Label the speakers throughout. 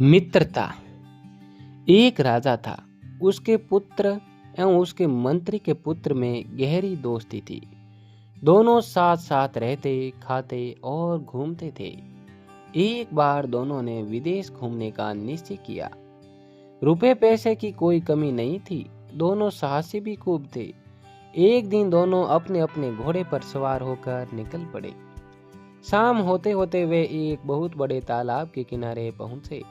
Speaker 1: मित्रता। एक राजा था। उसके पुत्र एवं उसके मंत्री के पुत्र में गहरी दोस्ती थी। दोनों साथ साथ रहते, खाते और घूमते थे। एक बार दोनों ने विदेश घूमने का निश्चय किया। रुपए पैसे की कोई कमी नहीं थी। दोनों साहसी भी खूब थे। एक दिन दोनों अपने अपने घोड़े पर सवार होकर निकल पड़े। शाम होते होते वे एक बहुत बड़े तालाब के किनारे पहुंचे।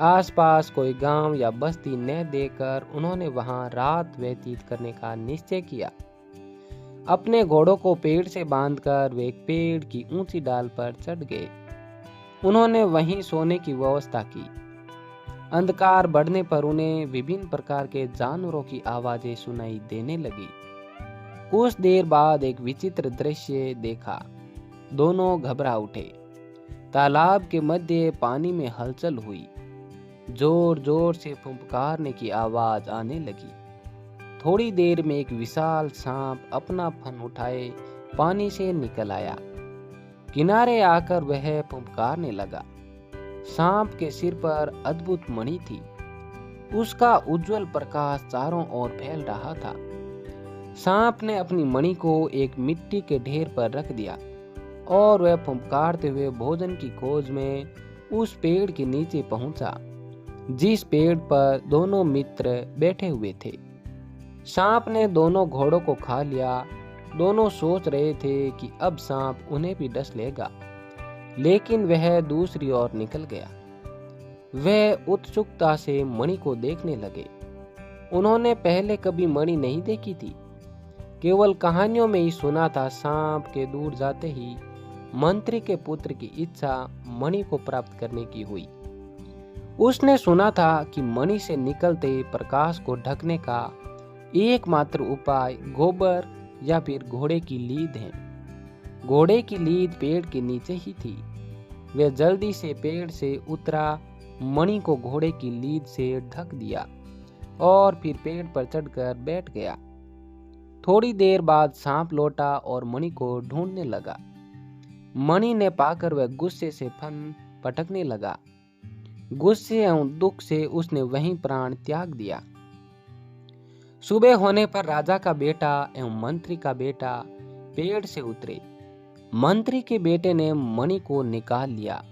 Speaker 1: आसपास कोई गांव या बस्ती न देखकर उन्होंने वहां रात व्यतीत करने का निश्चय किया। अपने घोड़ों को पेड़ से बांधकर वे एक पेड़ की ऊंची डाल पर चढ़ गए। उन्होंने वहीं सोने की व्यवस्था की। अंधकार बढ़ने पर उन्हें विभिन्न प्रकार के जानवरों की आवाजें सुनाई देने लगी। कुछ देर बाद एक विचित्र दृश्य देखा। दोनों घबरा उठे। तालाब के मध्य पानी में हलचल हुई। जोर जोर से फुंकारने की आवाज आने लगी। थोड़ी देर में एक विशाल सांप अपना फन उठाए पानी से निकल आया। किनारे आकर वह फुंकारने लगा। सांप के सिर पर अद्भुत मणि थी। उसका उज्जवल प्रकाश चारों ओर फैल रहा था। सांप ने अपनी मणि को एक मिट्टी के ढेर पर रख दिया और वह फुंकारते हुए भोजन की खोज में उस पेड़ के नीचे पहुंचा जिस पेड़ पर दोनों मित्र बैठे हुए थे। सांप ने दोनों घोड़ों को खा लिया। दोनों सोच रहे थे कि अब सांप उन्हें भी डस लेगा, लेकिन वह दूसरी ओर निकल गया। वह उत्सुकता से मणि को देखने लगे। उन्होंने पहले कभी मणि नहीं देखी थी, केवल कहानियों में ही सुना था। सांप के दूर जाते ही मंत्री के पुत्र की इच्छा मणि को प्राप्त करने की हुई। उसने सुना था कि मणि से निकलते प्रकाश को ढकने का एकमात्र उपाय गोबर या फिर घोड़े की लीद है। घोड़े की लीद पेड़ के नीचे ही थी। वह जल्दी से पेड़ से उतरा, मणि को घोड़े की लीद से ढक दिया और फिर पेड़ पर चढ़कर बैठ गया। थोड़ी देर बाद सांप लौटा और मणि को ढूंढने लगा। मणि ने पाकर वह गुस्से से फन पटकने लगा। गुस्से एवं दुख से उसने वहीं प्राण त्याग दिया। सुबह होने पर राजा का बेटा एवं मंत्री का बेटा पेड़ से उतरे। मंत्री के बेटे ने मणि को निकाल लिया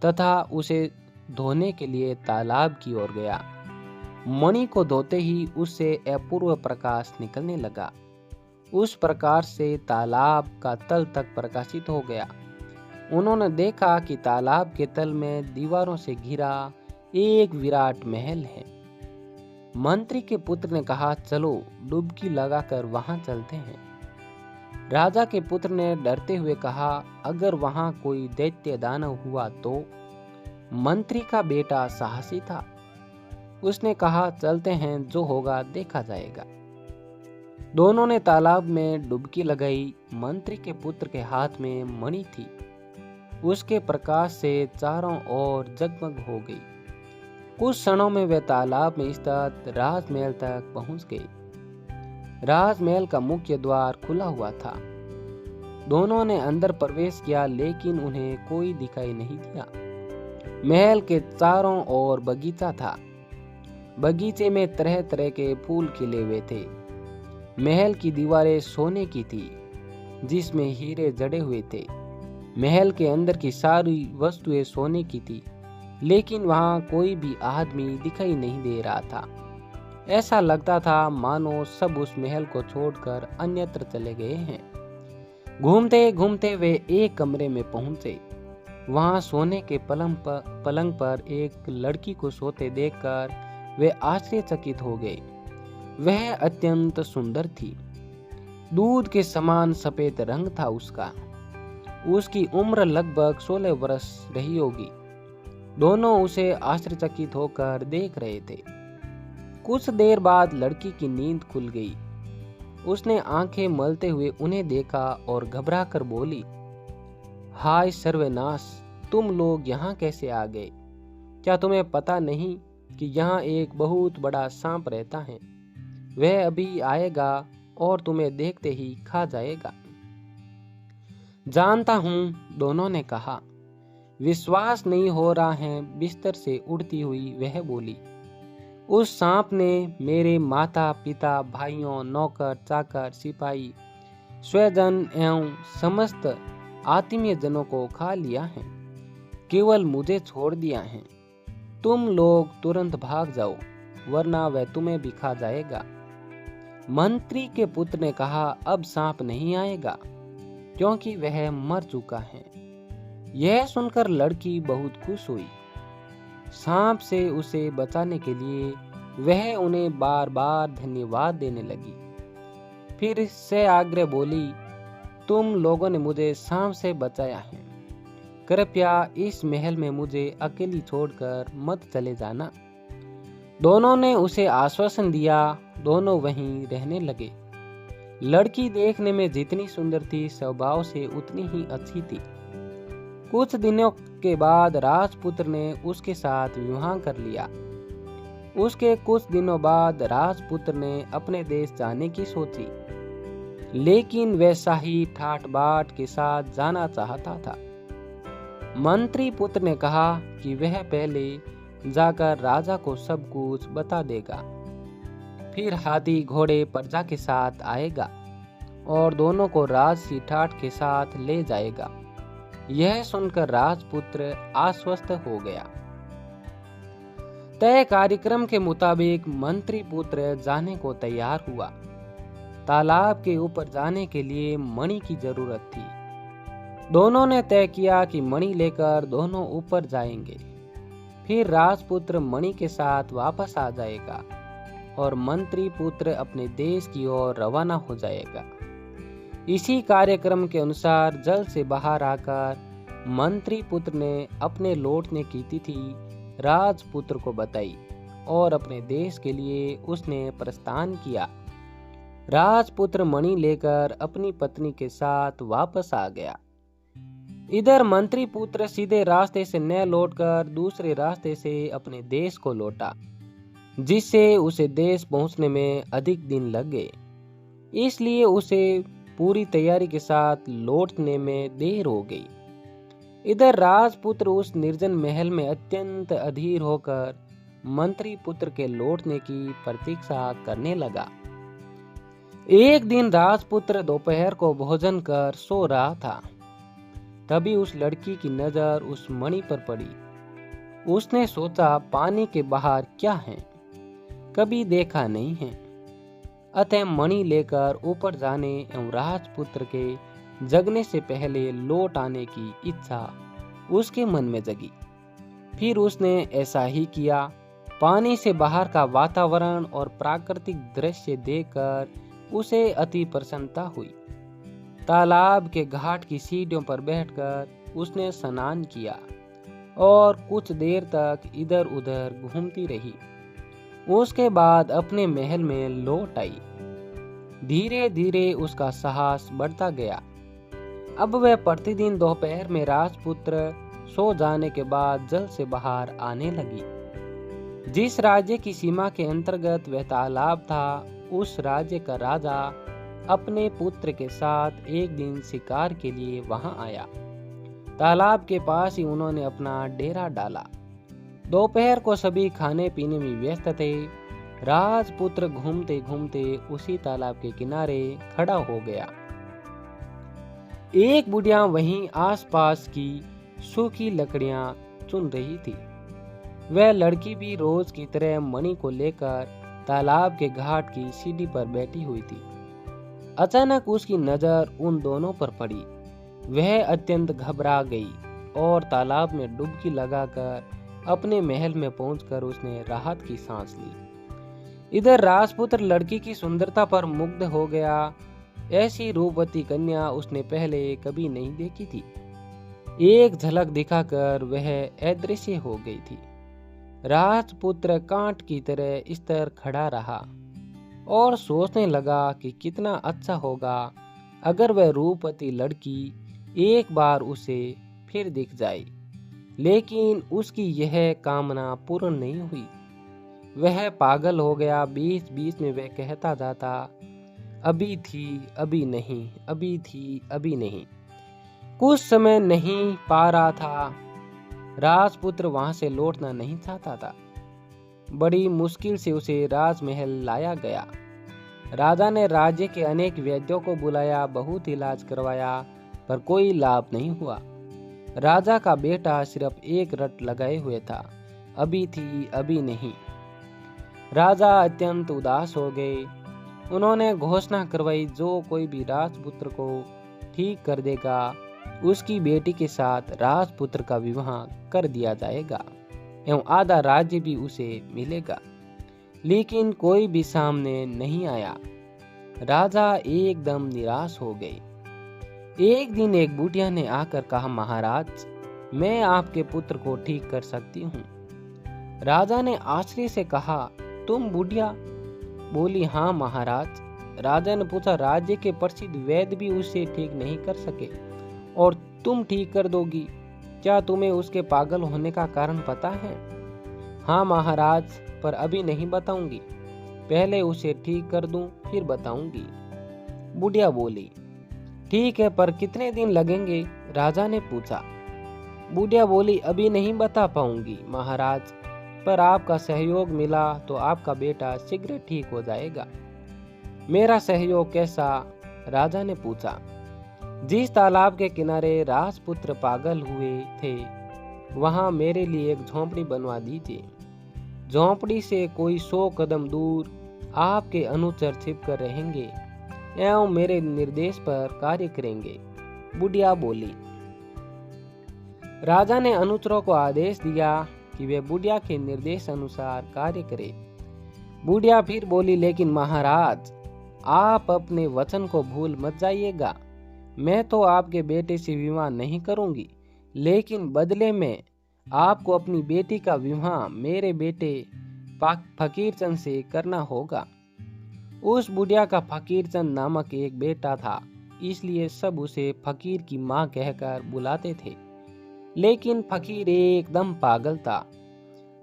Speaker 1: तथा उसे धोने के लिए तालाब की ओर गया। मणि को धोते ही उससे अपूर्व प्रकाश निकलने लगा। उस प्रकाश से तालाब का तल तक प्रकाशित हो गया। उन्होंने देखा कि तालाब के तल में दीवारों से घिरा एक विराट महल है। मंत्री के पुत्र ने कहा, चलो डुबकी लगाकर वहां चलते हैं। राजा के पुत्र ने डरते हुए कहा, अगर वहां कोई दैत्य दानव हुआ तो? मंत्री का बेटा साहसी था। उसने कहा, चलते हैं, जो होगा देखा जाएगा। दोनों ने तालाब में डुबकी लगाई। मंत्री के पुत्र के हाथ में मणि थी। उसके प्रकाश से चारों ओर जगमग हो गई। कुछ क्षणों में वे तालाब में स्थित राजमहल तक पहुंच गए। राजमहल का मुख्य द्वार खुला हुआ था। दोनों ने अंदर प्रवेश किया, लेकिन उन्हें कोई दिखाई नहीं दिया। महल के चारों ओर बगीचा था। बगीचे में तरह तरह के फूल खिले हुए थे। महल की दीवारें सोने की थी, जिसमें हीरे जड़े हुए थे। महल के अंदर की सारी वस्तुएं सोने की थी, लेकिन वहां कोई भी आदमी दिखाई नहीं दे रहा था। ऐसा लगता था मानो सब उस महल को छोड़कर अन्यत्र चले गए हैं। घूमते घूमते वे एक कमरे में पहुंचे। वहां सोने के पलंग पर एक लड़की को सोते देखकर वे आश्चर्यचकित हो गए। वह अत्यंत सुंदर थी। दूध के समान सफेद रंग था उसका। उसकी उम्र लगभग 16 वर्ष रही होगी। दोनों उसे आश्चर्यचकित होकर देख रहे थे। कुछ देर बाद लड़की की नींद खुल गई। उसने आंखें मलते हुए उन्हें देखा और घबरा कर बोली, हाय सर्वनाश, तुम लोग यहाँ कैसे आ गए? क्या तुम्हें पता नहीं कि यहाँ एक बहुत बड़ा सांप रहता है? वह अभी आएगा और तुम्हें देखते ही खा जाएगा। जानता हूं, दोनों ने कहा। विश्वास नहीं हो रहा है, बिस्तर से उठती हुई वह बोली। उस सांप ने मेरे माता पिता, भाइयों, नौकर चाकर, सिपाही, स्वजन एवं समस्त आत्मीय जनों को खा लिया है, केवल मुझे छोड़ दिया है। तुम लोग तुरंत भाग जाओ, वरना वह तुम्हें भी खा जाएगा। मंत्री के पुत्र ने कहा, अब सांप नहीं आएगा, क्योंकि वह मर चुका है। यह सुनकर लड़की बहुत खुश हुई। सांप से उसे बचाने के लिए वह उन्हें बार बार धन्यवाद देने लगी। फिर से आग्रह बोली, तुम लोगों ने मुझे सांप से बचाया है, कृपया इस महल में मुझे अकेली छोड़कर मत चले जाना। दोनों ने उसे आश्वासन दिया। दोनों वहीं रहने लगे। लड़की देखने में जितनी सुंदर थी, स्वभाव से उतनी ही अच्छी थी। कुछ दिनों के बाद राजपुत्र ने उसके साथ विवाह कर लिया। उसके कुछ दिनों बाद राजपुत्र ने अपने देश जाने की सोची, लेकिन वह शाही ठाट बाट के साथ जाना चाहता था। मंत्री पुत्र ने कहा कि वह पहले जाकर राजा को सब कुछ बता देगा, फिर हाथी घोड़े प्रजा के साथ आएगा और दोनों को राजसी ठाट के साथ ले जाएगा। यह सुनकर राजपुत्र आश्वस्त हो गया। तय कार्यक्रम के मुताबिक मंत्री पुत्र जाने को तैयार हुआ। तालाब के ऊपर जाने के लिए मणि की जरूरत थी। दोनों ने तय किया कि मणि लेकर दोनों ऊपर जाएंगे। फिर राजपुत्र मणि के साथ वापस आ जाएगा और मंत्री पुत्र अपने देश की ओर रवाना हो जाएगा। इसी कार्यक्रम के अनुसार जल से बाहर आकर मंत्री पुत्र ने अपने लौटने की तिथि राजपुत्र को बताई और अपने देश के लिए उसने प्रस्थान किया। राजपुत्र मणि लेकर अपनी पत्नी के साथ वापस आ गया। इधर मंत्री पुत्र सीधे रास्ते से न लौटकर दूसरे रास्ते से अपने देश को लौटा, जिससे उसे देश पहुंचने में अधिक दिन लग गए। इसलिए उसे पूरी तैयारी के साथ लौटने में देर हो गई। इधर राजपुत्र उस निर्जन महल में अत्यंत अधीर होकर मंत्री पुत्र के लौटने की प्रतीक्षा करने लगा। एक दिन राजपुत्र दोपहर को भोजन कर सो रहा था। तभी उस लड़की की नजर उस मणि पर पड़ी। उसने सोचा, पानी के बाहर क्या है, कभी देखा नहीं है। अतः मणि लेकर ऊपर जाने एवं राजपुत्र के जगने से पहले लौट आने की इच्छा उसके मन में जगी। फिर उसने ऐसा ही किया। पानी से बाहर का वातावरण और प्राकृतिक दृश्य देखकर उसे अति प्रसन्नता हुई। तालाब के घाट की सीढ़ियों पर बैठकर उसने स्नान किया और कुछ देर तक इधर उधर घूमती रही। उसके बाद अपने महल में लौट आई। धीरे धीरे उसका साहस बढ़ता गया। अब वह प्रतिदिन दोपहर में राजपुत्र सो जाने के बाद जल से बाहर आने लगी। जिस राज्य की सीमा के अंतर्गत वह तालाब था, उस राज्य का राजा अपने पुत्र के साथ एक दिन शिकार के लिए वहां आया। तालाब के पास ही उन्होंने अपना डेरा डाला। दोपहर को सभी खाने पीने में व्यस्त थे। राजपुत्र घूमते घूमते उसी तालाब के किनारे खड़ा हो गया। एक बुढ़िया वहीं आसपास की सूखी लकड़ियां चुन रही थी। वह लड़की भी रोज की तरह मणि को लेकर तालाब के घाट की सीढ़ी पर बैठी हुई थी। अचानक उसकी नजर उन दोनों पर पड़ी। वह अत्यंत घबरा गई और तालाब में डुबकी लगाकर अपने महल में पहुंचकर उसने राहत की सांस ली। इधर राजपुत्र लड़की की सुंदरता पर मुग्ध हो गया। ऐसी रूपवती कन्या उसने पहले कभी नहीं देखी थी। एक झलक दिखाकर वह अदृश्य हो गई थी। राजपुत्र कांट की तरह स्थिर खड़ा रहा और सोचने लगा कि कितना अच्छा होगा अगर वह रूपवती लड़की एक बार उसे फिर दिख जाए। लेकिन उसकी यह कामना पूर्ण नहीं हुई। वह पागल हो गया। बीच बीच में वह कहता जाता, अभी थी अभी नहीं, अभी थी अभी नहीं। कुछ समय नहीं पा रहा था। राजपुत्र वहां से लौटना नहीं चाहता था। बड़ी मुश्किल से उसे राजमहल लाया गया। राजा ने राज्य के अनेक वैद्यों को बुलाया, बहुत इलाज करवाया, पर कोई लाभ नहीं हुआ। राजा का बेटा सिर्फ एक रट लगाए हुए था, अभी थी अभी नहीं। राजा अत्यंत उदास हो गए। उन्होंने घोषणा करवाई, जो कोई भी राजपुत्र को ठीक कर देगा उसकी बेटी के साथ राजपुत्र का विवाह कर दिया जाएगा एवं आधा राज्य भी उसे मिलेगा। लेकिन कोई भी सामने नहीं आया। राजा एकदम निराश हो गए। एक दिन एक बुढ़िया ने आकर कहा, महाराज, मैं आपके पुत्र को ठीक कर सकती हूँ। राजा ने आश्चर्य से कहा, तुम बुढ़िया? बोली, हाँ महाराज। राजा ने पूछा, राज्य के प्रसिद्ध वैद्य भी उसे ठीक नहीं कर सके और तुम ठीक कर दोगी? क्या तुम्हें उसके पागल होने का कारण पता है? हाँ महाराज, पर अभी नहीं बताऊंगी। पहले उसे ठीक कर दूं, फिर बताऊंगी। बुढ़िया बोली, ठीक है, पर कितने दिन लगेंगे? राजा ने पूछा। बुढ़िया बोली, अभी नहीं बता पाऊंगी महाराज, पर आपका सहयोग मिला तो आपका बेटा शीघ्र ठीक हो जाएगा। मेरा सहयोग कैसा? राजा ने पूछा। जिस तालाब के किनारे राजपुत्र पागल हुए थे, वहां मेरे लिए एक झोंपड़ी बनवा दीजिए। झोंपड़ी से कोई 100 कदम दूर आपके अनुचर छिपकर रहेंगे एवं मेरे निर्देश पर कार्य करेंगे। बुढ़िया बोली। राजा ने अनुचरों को आदेश दिया कि वे बुढ़िया के निर्देश अनुसार कार्य करें। बुढ़िया फिर बोली, लेकिन महाराज, आप अपने वचन को भूल मत जाइएगा। मैं तो आपके बेटे से विवाह नहीं करूंगी, लेकिन बदले में आपको अपनी बेटी का विवाह मेरे बेटे फकीरचंद से करना होगा। उस बुढ़िया का फकीरचंद नामक एक बेटा था, इसलिए सब उसे फकीर की माँ कहकर बुलाते थे। लेकिन फकीर एकदम पागल था,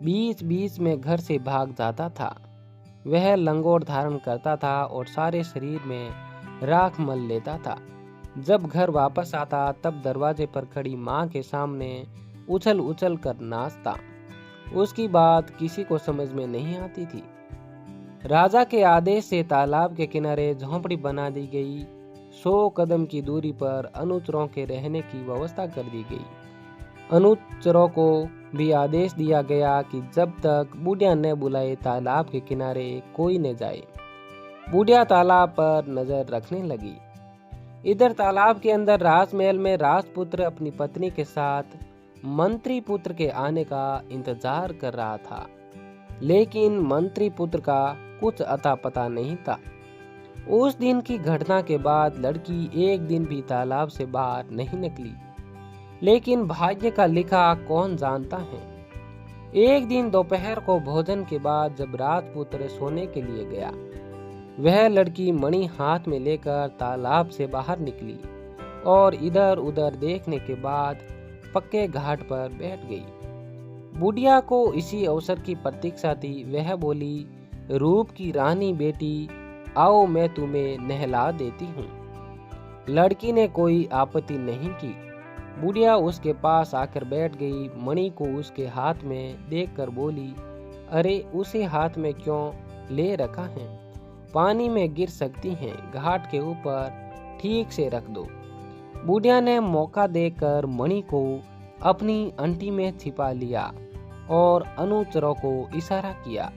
Speaker 1: बीच बीच में घर से भाग जाता था। वह लंगोट धारण करता था और सारे शरीर में राख मल लेता था। जब घर वापस आता तब दरवाजे पर खड़ी माँ के सामने उछल उछल कर नाचता। उसकी बात किसी को समझ में नहीं आती थी। राजा के आदेश से तालाब के किनारे झोंपड़ी बना दी गई। 100 कदम की दूरी पर अनुचरों के रहने की व्यवस्था कर दी गई। अनुचरों को भी आदेश दिया गया कि जब तक बुढ़िया न बुलाए तालाब के किनारे कोई न जाए। बुढ़िया तालाब पर नजर रखने लगी। इधर तालाब के अंदर राजमहल में राजपुत्र अपनी पत्नी के साथ मंत्री पुत्र के आने का इंतजार कर रहा था, लेकिन मंत्री पुत्र का कुछ अता पता नहीं था। उस दिन की घटना के बाद लड़की एक दिन भी तालाब से बाहर नहीं निकली, लेकिन भाग्य का लिखा कौन जानता है। एक दिन दोपहर को भोजन के बाद जब राजपुत्र सोने के लिए गया, वह लड़की मणि हाथ में लेकर तालाब से बाहर निकली और इधर उधर देखने के बाद पक्के घाट पर बैठ गई। बुढ़िया को इसी अवसर की प्रतीक्षा थी। वह बोली, रूप की रानी बेटी, आओ मैं तुम्हें नहला देती हूँ। लड़की ने कोई आपत्ति नहीं की। बुढ़िया उसके पास आकर बैठ गई। मणि को उसके हाथ में देखकर बोली, अरे उसे हाथ में क्यों ले रखा है? पानी में गिर सकती हैं, घाट के ऊपर ठीक से रख दो। बुढ़िया ने मौका देकर मणि को अपनी अंटी में छिपा लिया और अनुचरों को इशारा किया।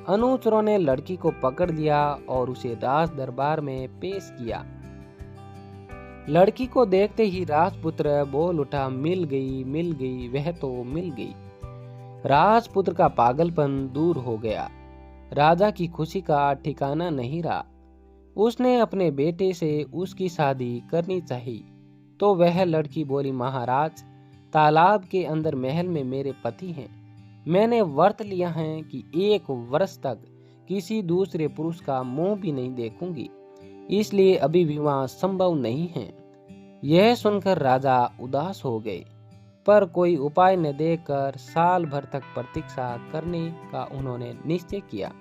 Speaker 1: अनुचरों ने लड़की को पकड़ लिया और उसे राज दरबार में पेश किया। लड़की को देखते ही राजपुत्र बोल उठा, मिल गई, वह तो मिल गई। राजपुत्र का पागलपन दूर हो गया। राजा की खुशी का ठिकाना नहीं रहा। उसने अपने बेटे से उसकी शादी करनी चाहिए तो वह लड़की बोली, महाराज, तालाब के अंदर महल में मेरे पति हैं। मैंने व्रत लिया है कि 1 वर्ष तक किसी दूसरे पुरुष का मुंह भी नहीं देखूंगी, इसलिए अभी विवाह संभव नहीं है। यह सुनकर राजा उदास हो गए, पर कोई उपाय न देखकर साल भर तक प्रतीक्षा करने का उन्होंने निश्चय किया।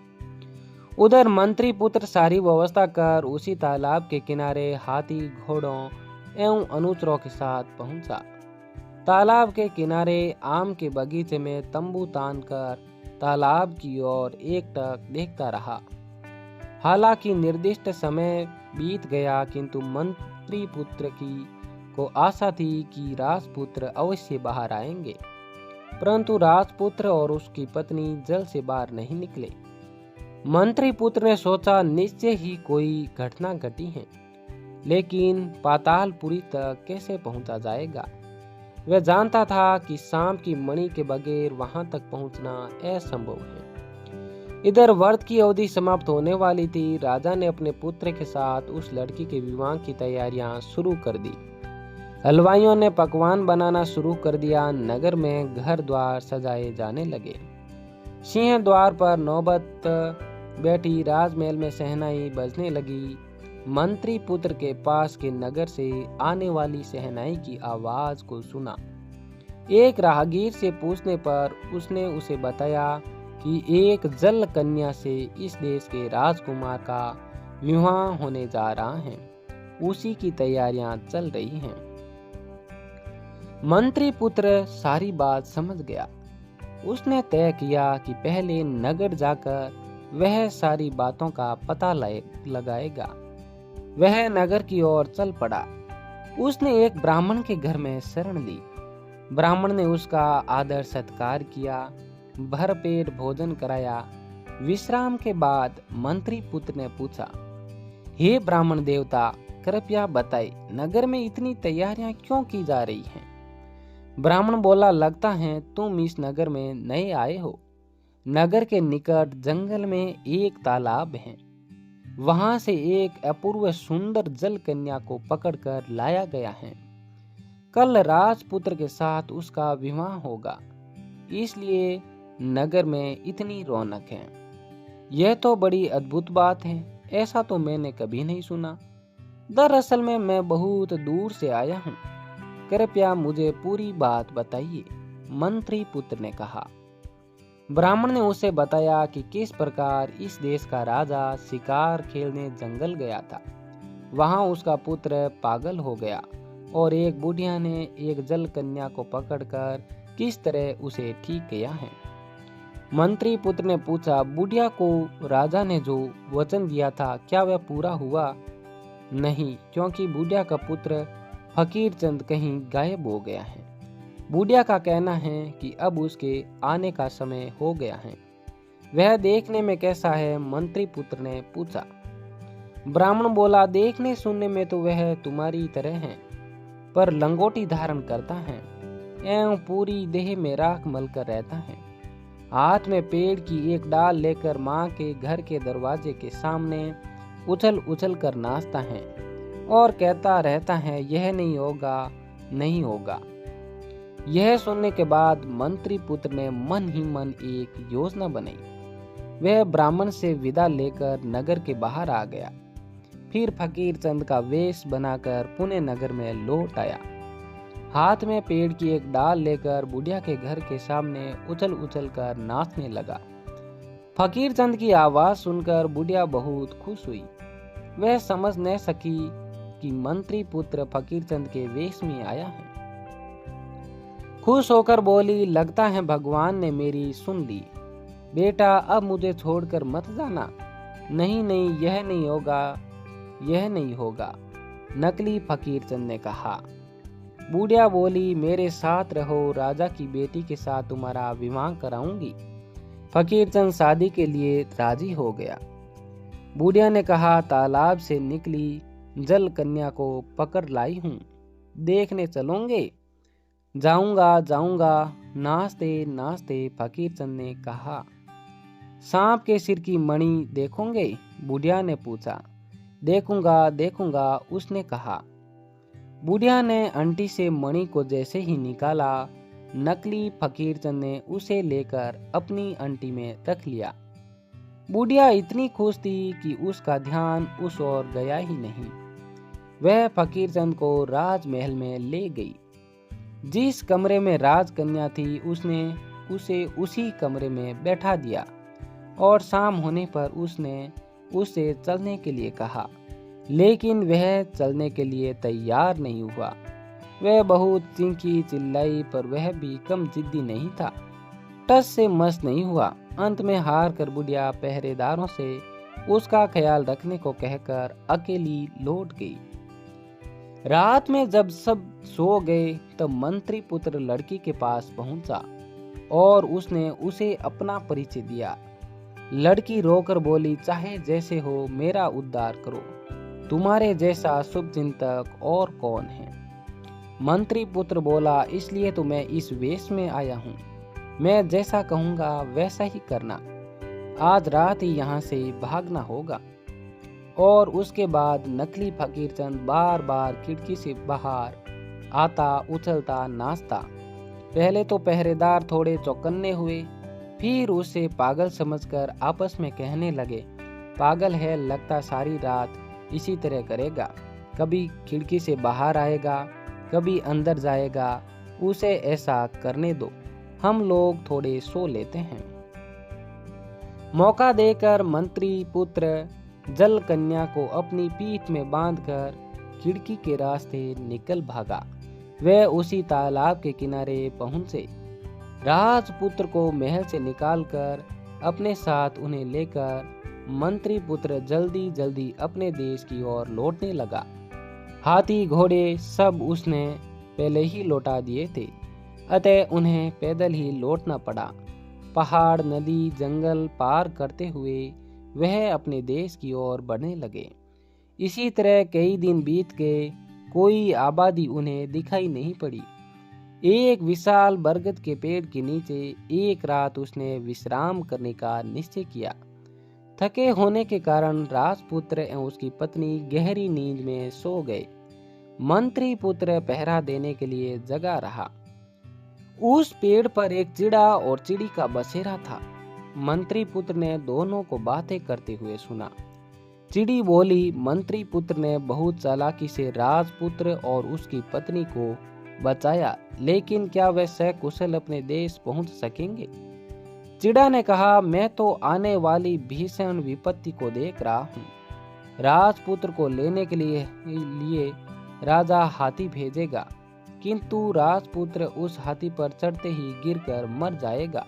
Speaker 1: उधर मंत्री पुत्र सारी व्यवस्था कर उसी तालाब के किनारे हाथी, घोड़ों एवं अनुचरों के साथ पहुंचा। तालाब के किनारे आम के बगीचे में तंबू तानकर तालाब की ओर एकटक देखता रहा। हालांकि निर्दिष्ट समय बीत गया, किंतु मंत्री पुत्र को आशा थी कि राजपुत्र अवश्य बाहर आएंगे, परंतु राजपुत्र और उसकी पत्नी जल से बाहर नहीं निकले। मंत्री पुत्र ने सोचा निश्चय ही कोई घटना घटी है, लेकिन पातालपुरी तक कैसे पहुंचा जाएगा। वह जानता था कि सांप की मणि के बगैर वहां तक पहुंचना असंभव है। इधर व्रत की अवधि समाप्त होने वाली थी। राजा ने अपने पुत्र के साथ उस लड़की के विवाह की तैयारियां शुरू कर दी। हलवाइयों ने पकवान बनाना शुरू कर दिया। नगर में घर द्वार सजाए जाने लगे। सिंह द्वार पर नौबत बैठी। राजमहल में शहनाई बजने लगी। मंत्री पुत्र के पास के नगर से आने वाली शहनाई की आवाज को सुना। एक राहगीर से पूछने पर उसने उसे बताया कि एक जल कन्या से इस देश के राजकुमार का विवाह होने जा रहा है। उसी की तैयारियां चल रही हैं। मंत्री पुत्र सारी बात समझ गया। उसने तय किया कि पहले नगर जाकर वह सारी बातों का पता लगाएगा। वह नगर की ओर चल पड़ा। उसने एक ब्राह्मण के घर में शरण ली। ब्राह्मण ने उसका आदर सत्कार किया, भरपेट भोजन कराया। विश्राम के बाद मंत्री पुत्र ने पूछा, हे ब्राह्मण देवता, कृपया बताइए, नगर में इतनी तैयारियां क्यों की जा रही हैं? ब्राह्मण बोला, लगता है तुम इस नगर में नए आए हो। नगर के निकट जंगल में एक तालाब है। वहां से एक अपूर्व सुंदर जल कन्या को पकड़कर लाया गया है। कल राजपुत्र के साथ उसका विवाह होगा, इसलिए नगर में इतनी रौनक है। यह तो बड़ी अद्भुत बात है। ऐसा तो मैंने कभी नहीं सुना। दरअसल में मैं बहुत दूर से आया हूँ। कृपया मुझे पूरी बात बताइए, मंत्री पुत्र ने कहा। ब्राह्मण ने उसे बताया कि किस प्रकार इस देश का राजा शिकार खेलने जंगल गया था। वहां उसका पुत्र पागल हो गया और एक बुढ़िया ने एक जल कन्या को पकड़कर किस तरह उसे ठीक किया है। मंत्री पुत्र ने पूछा, बुढ़िया को राजा ने जो वचन दिया था, क्या वह पूरा हुआ? नहीं, क्योंकि बुढ़िया का पुत्र फकीर चंद कहीं गायब हो गया है। बुढ़िया का कहना है कि अब उसके आने का समय हो गया है। वह देखने में कैसा है? मंत्री पुत्र ने पूछा। ब्राह्मण बोला, देखने सुनने में तो वह तुम्हारी तरह है, पर लंगोटी धारण करता है एवं पूरी देह में राख मलकर रहता है। हाथ में पेड़ की एक डाल लेकर माँ के घर के दरवाजे के सामने उछल उछल कर नाचता है और कहता रहता है, यह नहीं होगा, नहीं होगा। यह सुनने के बाद मंत्री पुत्र ने मन ही मन एक योजना बनाई। वह ब्राह्मण से विदा लेकर नगर के बाहर आ गया। फिर फकीर चंद का वेश बनाकर पुणे नगर में लौट आया। हाथ में पेड़ की एक डाल लेकर बुढ़िया के घर के सामने उछल उछल कर नाचने लगा। फकीर चंद की आवाज सुनकर बुढ़िया बहुत खुश हुई। वह समझ न सकी कि मंत्री पुत्र फकीर चंद के वेश में आया है। खुश होकर बोली, लगता है भगवान ने मेरी सुन ली। बेटा, अब मुझे छोड़कर मत जाना। नहीं नहीं, यह नहीं होगा, यह नहीं होगा, नकली फकीर चंद ने कहा। बुढ़िया बोली, मेरे साथ रहो, राजा की बेटी के साथ तुम्हारा विवाह कराऊंगी। फकीर चंद शादी के लिए राजी हो गया। बुढ़िया ने कहा, तालाब से निकली जल कन्या को पकड़ लाई हूँ, देखने चलोगे? जाऊंगा जाऊंगा, नाचते नाचते फकीर चंद ने कहा। सांप के सिर की मणि देखोगे? बुढ़िया ने पूछा। देखूंगा देखूंगा, उसने कहा। बुढ़िया ने अंटी से मणि को जैसे ही निकाला, नकली फकीर चंद ने उसे लेकर अपनी अंटी में रख लिया। बुढ़िया इतनी खुश थी कि उसका ध्यान उस ओर गया ही नहीं। वह फकीर चंद को राजमहल में ले गई। जिस कमरे में राजकन्या थी, उसने उसे उसी कमरे में बैठा दिया और शाम होने पर उसने उसे चलने के लिए कहा, लेकिन वह चलने के लिए तैयार नहीं हुआ। वह बहुत चींकी चिल्लाई, पर वह भी कम जिद्दी नहीं था। टस से मस नहीं हुआ। अंत में हार कर बुढ़िया पहरेदारों से उसका ख्याल रखने को कहकर अकेली लौट गई। रात में जब सब सो गए तब मंत्री पुत्र लड़की के पास पहुंचा और उसने उसे अपना परिचय दिया। लड़की रोकर बोली, चाहे जैसे हो मेरा उद्धार करो, तुम्हारे जैसा शुभ चिंतक और कौन है। मंत्री पुत्र बोला, इसलिए तो मैं इस वेश में आया हूँ। मैं जैसा कहूँगा वैसा ही करना। आज रात ही यहाँ से भागना होगा। और उसके बाद नकली फकीर चंद बार बार खिड़की से बाहर आता, उछलता, नाचता। पहले तो पहरेदार थोड़े चौकन्ने हुए, फिर उसे पागल समझकर आपस में कहने लगे, पागल है, लगता सारी रात इसी तरह करेगा। कभी खिड़की से बाहर आएगा, कभी अंदर जाएगा। उसे ऐसा करने दो, हम लोग थोड़े सो लेते हैं। मौका देकर मंत्री पुत्र जल कन्या को अपनी पीठ में बांधकर खिड़की के रास्ते निकल भागा। वह उसी तालाब के किनारे पहुंचे। राजपुत्र को महल से निकालकर अपने साथ उन्हें लेकर मंत्री पुत्र जल्दी जल्दी अपने देश की ओर लौटने लगा। हाथी घोड़े सब उसने पहले ही लौटा दिए थे, अतः उन्हें पैदल ही लौटना पड़ा। पहाड़, नदी, जंगल पार करते हुए वह अपने देश की ओर बढ़ने लगे। इसी तरह कई दिन बीत गए, कोई आबादी उन्हें दिखाई नहीं पड़ी। एक विशाल बरगद के पेड़ के नीचे एक रात उसने विश्राम करने का निश्चय किया। थके होने के कारण राजपुत्र एवं उसकी पत्नी गहरी नींद में सो गए। मंत्री पुत्र पहरा देने के लिए जगा रहा। उस पेड़ पर एक चिड़ा और चिड़ी का बसेरा था। मंत्री पुत्र ने दोनों को बातें करते हुए सुना। चिड़ी बोली, मंत्री पुत्र ने बहुत चालाकी से राजपुत्र और उसकी पत्नी को बचाया, लेकिन क्या वे सकुशल अपने देश पहुंच सकेंगे? चिड़ा ने कहा, मैं तो आने वाली भीषण विपत्ति को देख रहा हूँ। राजपुत्र को लेने के लिए राजा हाथी भेजेगा, किंतु राजपुत्र उस हाथी पर चढ़ते ही गिरकर मर जाएगा।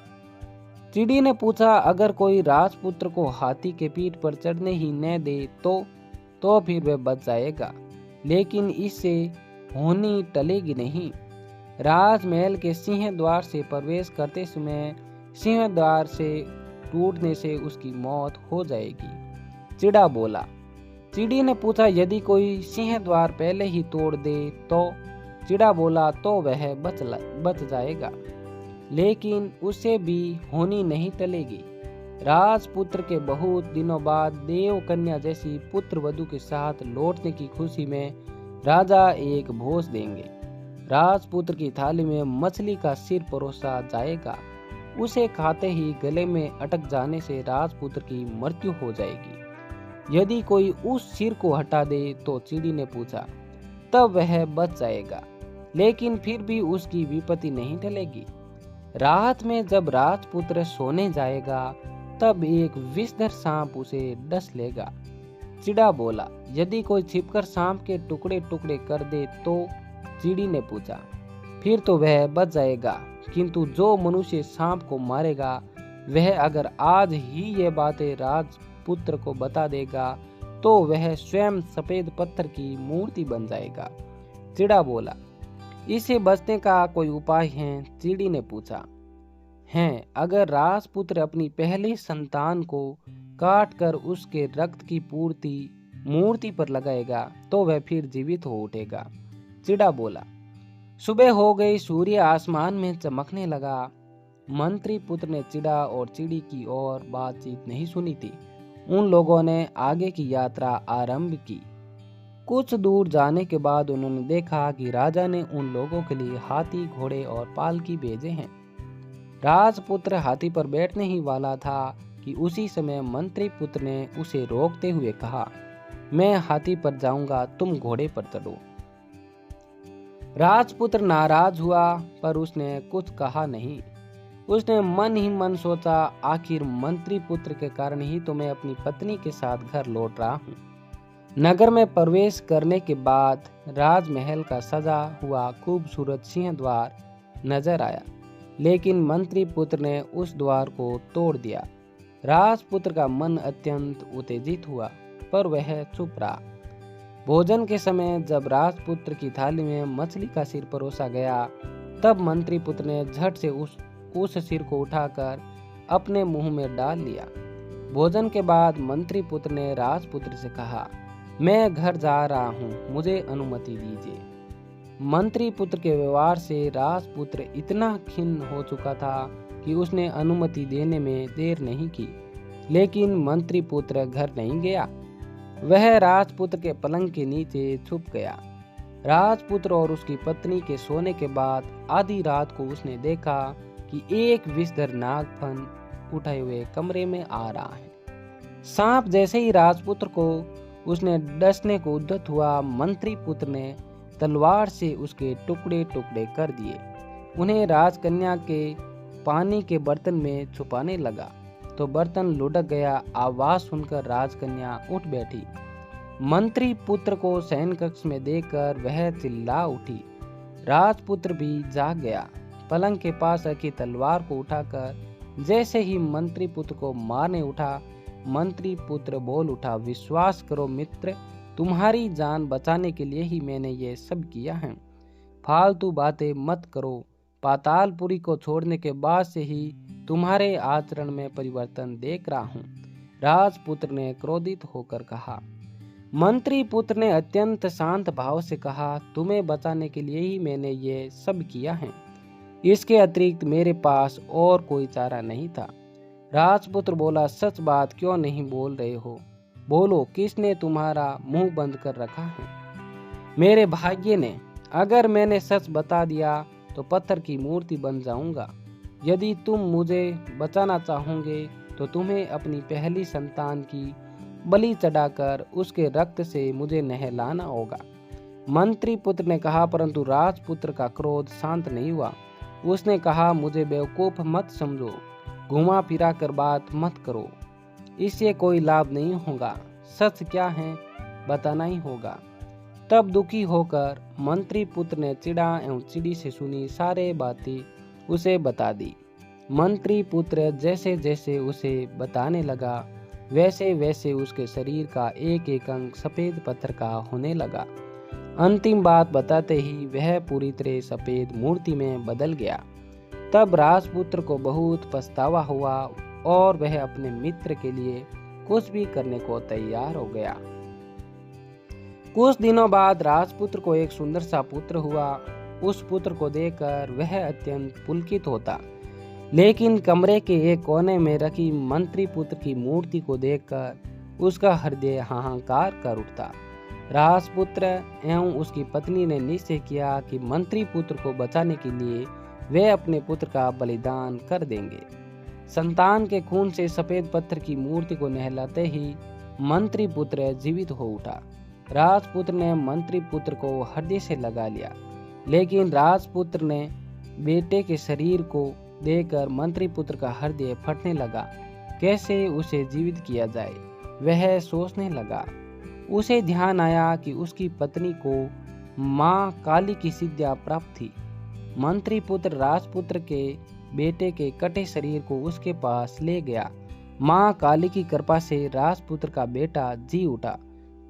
Speaker 1: चिड़ी ने पूछा, अगर कोई राजपुत्र को हाथी के पीठ पर चढ़ने ही न दे तो फिर वह बच जाएगा, लेकिन इससे होनी टलेगी नहीं। राजमहल के सिंह द्वार से प्रवेश करते समय सिंह द्वार से टूटने से उसकी मौत हो जाएगी। चिड़ा बोला। चिड़ी ने पूछा, यदि कोई सिंह द्वार पहले ही तोड़ दे तो? चिड़ा बोला, तो वह बच जाएगा, लेकिन उसे भी होनी नहीं टलेगी। राजपुत्र के बहुत दिनों बाद देव कन्या जैसी पुत्र वधू के साथ लौटने की खुशी में राजा एक भोज देंगे। राजपुत्र की थाली में मछली का सिर परोसा जाएगा। उसे खाते ही गले में अटक जाने से राजपुत्र की मृत्यु हो जाएगी। यदि कोई उस सिर को हटा दे तो चिड़ी ने पूछा, तब वह बच जाएगा, लेकिन फिर भी उसकी विपत्ति नहीं टलेगी। रात में जब राजपुत्र सोने जाएगा तब एक विषधर सांप उसे डस लेगा। चिड़ा बोला, यदि कोई छिपकर सांप के टुकड़े टुकड़े कर दे तो? चिड़ी ने पूछा। फिर तो वह बच जाएगा, किंतु जो मनुष्य सांप को मारेगा वह अगर आज ही ये बातें राजपुत्र को बता देगा तो वह स्वयं सफेद पत्थर की मूर्ति बन जाएगा। चिड़ा बोला, इसे बचने का कोई उपाय है? चिड़ी ने पूछा। हैं, अगर राजपुत्र अपनी पहली संतान को काट कर उसके रक्त की पूर्ति मूर्ति पर लगाएगा तो वह फिर जीवित हो उठेगा। चिड़ा बोला। सुबह हो गई, सूर्य आसमान में चमकने लगा। मंत्री पुत्र ने चिड़ा और चिड़ी की और बातचीत नहीं सुनी थी। उन लोगों ने आगे की यात्रा आरंभ की। कुछ दूर जाने के बाद उन्होंने देखा कि राजा ने उन लोगों के लिए हाथी, घोड़े और पालकी भेजे हैं। राजपुत्र हाथी पर बैठने ही वाला था कि उसी समय मंत्री पुत्र ने उसे रोकते हुए कहा, मैं हाथी पर जाऊंगा, तुम घोड़े पर चढ़ो। राजपुत्र नाराज हुआ, पर उसने कुछ कहा नहीं। उसने मन ही मन सोचा, आखिर मंत्री पुत्र के कारण ही तो मैं अपनी पत्नी के साथ घर लौट रहा हूँ। नगर में प्रवेश करने के बाद राजमहल का सजा हुआ खूबसूरत सिंह द्वार नजर आया, लेकिन मंत्री पुत्र ने उस द्वार को तोड़ दिया। राजपुत्र का मन अत्यंत उत्तेजित हुआ, पर वह चुप रहा। भोजन के समय जब राजपुत्र की थाली में मछली का सिर परोसा गया, तब मंत्री पुत्र ने झट से उस सिर को उठाकर अपने मुंह में डाल लिया। भोजन के बाद मंत्री पुत्र ने राजपुत्र से कहा, मैं घर जा रहा हूँ, मुझे अनुमति दीजिए। मंत्री पुत्र के व्यवहार से राजपुत्र इतना खिन्न हो चुका था कि उसने अनुमति देने में देर नहीं की। लेकिन मंत्री पुत्र घर नहीं गया, वह राजपुत्र के पलंग के नीचे छुप गया। राजपुत्र और उसकी पत्नी के सोने के बाद आधी रात को उसने देखा कि एक विषधर नागफन उठाए हुए कमरे में आ रहा है। सांप जैसे ही राजपुत्र को उसने डसने को उद्यत हुआ, मंत्री पुत्र ने तलवार से उसके टुकड़े टुकड़े कर दिए। उन्हें राजकन्या के पानी के बर्तन में छुपाने लगा तो बर्तन लुढ़क गया। आवाज सुनकर राजकन्या उठ बैठी। मंत्री पुत्र को शयन कक्ष में देखकर वह चिल्ला उठी। राजपुत्र भी जाग गया। पलंग के पास रखी तलवार को उठाकर जैसे ही मंत्री पुत्र को मारने उठा, मंत्री पुत्र बोल उठा, विश्वास करो मित्र, तुम्हारी जान बचाने के लिए ही मैंने ये सब किया है। फालतू बातें मत करो। पातालपुरी को छोड़ने के बाद से ही तुम्हारे आचरण में परिवर्तन देख रहा हूँ, राजपुत्र ने क्रोधित होकर कहा। मंत्री पुत्र ने अत्यंत शांत भाव से कहा, तुम्हें बचाने के लिए ही मैंने ये सब किया है, इसके अतिरिक्त मेरे पास और कोई चारा नहीं था। राजपुत्र बोला, सच बात क्यों नहीं बोल रहे हो? बोलो, किसने तुम्हारा मुंह बंद कर रखा है? मेरे भाग्य ने। अगर मैंने सच बता दिया तो पत्थर की मूर्ति बन जाऊंगा। यदि तुम मुझे बचाना चाहोगे तो तुम्हें अपनी पहली संतान की बलि चढ़ाकर उसके रक्त से मुझे नहलाना होगा। मंत्री पुत्र ने कहा, परंतु राजपुत्र का क्रोध शांत नहीं हुआ। उसने कहा, मुझे बेवकूफ मत समझो, घुमा फिरा कर बात मत करो, इससे कोई लाभ नहीं होगा। सच क्या है बताना ही होगा। तब दुखी होकर मंत्री पुत्र ने चिड़ा एवं चिड़ी से सुनी सारे बातें उसे बता दी। मंत्री पुत्र जैसे जैसे उसे बताने लगा, वैसे वैसे उसके शरीर का एक एक अंग सफेद पत्थर का होने लगा। अंतिम बात बताते ही वह पूरी तरह सफेद मूर्ति में बदल गया। तब राजपुत्र को बहुत पछतावा हुआ और वह अपने मित्र के लिए कुछ भी करने को तैयार हो गया। कुछ दिनों बाद राजपुत्र को एक सुंदर सा पुत्र हुआ। उस पुत्र को देखकर वह अत्यंत पुलकित होता, लेकिन कमरे के एक कोने में रखी मंत्री पुत्र की मूर्ति को देखकर उसका हृदय हाहाकार कर उठता। राजपुत्र एवं उसकी पत्नी ने निश्चय किया कि मंत्री पुत्र को बचाने के लिए वे अपने पुत्र का बलिदान कर देंगे। संतान के खून से सफेद पत्थर की मूर्ति को नहलाते ही मंत्री पुत्र जीवित हो उठा। राजपुत्र ने मंत्री पुत्र को हृदय से लगा लिया, लेकिन राजपुत्र ने बेटे के शरीर को देखकर मंत्री पुत्र का हृदय फटने लगा। कैसे उसे जीवित किया जाए, वह सोचने लगा। उसे ध्यान आया कि उसकी पत्नी को मां काली की सिद्धियां प्राप्त थी। मंत्री पुत्र राजपुत्र के बेटे के कटे शरीर को उसके पास ले गया। मां काली की कृपा से राजपुत्र का बेटा जी उठा।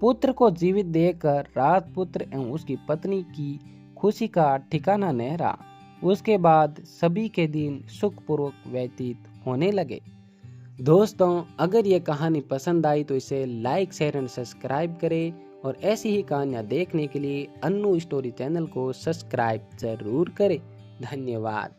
Speaker 1: पुत्र को जीवित देखकर राजपुत्र एवं उसकी पत्नी की खुशी का ठिकाना न रहा। उसके बाद सभी के दिन सुखपूर्वक व्यतीत होने लगे। दोस्तों, अगर ये कहानी पसंद आई तो इसे लाइक, शेयर एंड सब्सक्राइब करें और ऐसी ही कहानियाँ देखने के लिए अन्नू स्टोरी चैनल को सब्सक्राइब जरूर करें। धन्यवाद।